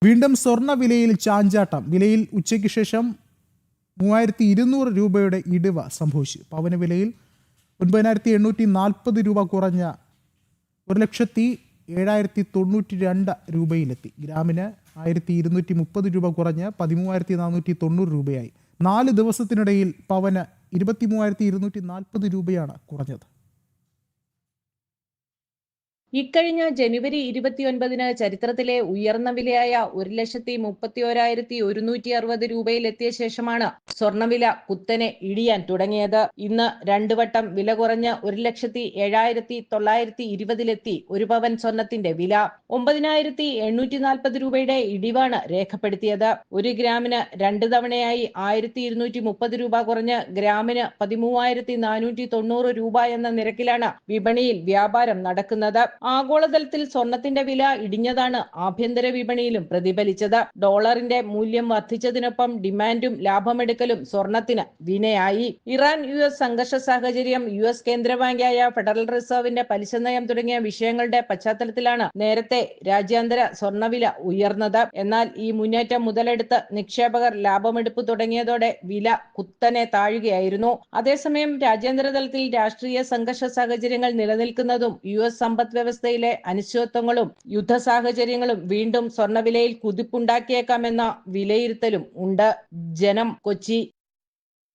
വീണ്ടും സ്വർണ്ണ വിലയിൽ ചാഞ്ചാട്ടം. വിലയിൽ ഉച്ചയ്ക്ക് ശേഷം 3200 രൂപയുടെ ഇടിവ് സംഭവിച്ചു. പവന വിലയിൽ 9840 രൂപ കുറഞ്ഞ 1,07,092 രൂപയിലെത്തി. ഗ്രാമിന് 1230 രൂപ കുറഞ്ഞ് 13,490 രൂപയായി. 4 ദിവസത്തിനിടയിൽ പവന് 23,240 രൂപയാണ് കുറഞ്ഞത്. ഇക്കഴിഞ്ഞ ജനുവരി 29-ന് ചരിത്രത്തിലെ ഉയർന്ന വിലയായ 1,31,160 രൂപയിലെത്തിയ ശേഷമാണ് സ്വർണ്ണവില കുത്തനെ ഇടിയാൻ തുടങ്ങിയത്. ഇന്ന് 2 വട്ടം വില കുറഞ്ഞ് 1,07,920 ഒരു പവൻ സ്വർണത്തിന്റെ വില. 9,840 രൂപയുടെ ഇടിവാണ് രേഖപ്പെടുത്തിയത്. ഒരു ഗ്രാമിന് 2 തവണയായി 1,230 രൂപ കുറഞ്ഞ് ഗ്രാമിന് 13,490 രൂപ എന്ന നിരക്കിലാണ് വിപണിയിൽ വ്യാപാരം നടക്കുന്നത്. ആഗോളതലത്തിൽ സ്വർണത്തിന്റെ വില ഇടിഞ്ഞതാണ് ആഭ്യന്തര വിപണിയിലും പ്രതിഫലിച്ചത്. ഡോളറിന്റെ മൂല്യം വർദ്ധിച്ചതിനൊപ്പം ഡിമാൻഡും ലാഭമെടുക്കലും സ്വർണത്തിന് വിനയായി. ഇറാൻ US സംഘർഷ സാഹചര്യം, US കേന്ദ്ര ബാങ്കായ ഫെഡറൽ റിസർവിന്റെ പലിശ നയം തുടങ്ങിയ വിഷയങ്ങളുടെ പശ്ചാത്തലത്തിലാണ് നേരത്തെ രാജ്യാന്തര സ്വർണ്ണവില ഉയർന്നത്. എന്നാൽ ഈ മുന്നേറ്റം മുതലെടുത്ത് നിക്ഷേപകർ ലാഭമെടുപ്പ് തുടങ്ങിയതോടെ വില കുത്തനെ താഴുകയായിരുന്നു. അതേസമയം രാജ്യാന്തര തലത്തിൽ രാഷ്ട്രീയ സംഘർഷ സാഹചര്യങ്ങൾ നിലനിൽക്കുന്നതും US സമ്പദ് വ്യവസ്ഥയിലെ അനിശ്ചിതത്വങ്ങളും യുദ്ധ സാഹചര്യങ്ങളും വീണ്ടും സ്വർണ്ണവിലയിൽ കുതിപ്പുണ്ടാക്കിയേക്കാമെന്ന വിലയിരുത്തലും ഉണ്ട്. ജനം, കൊച്ചി.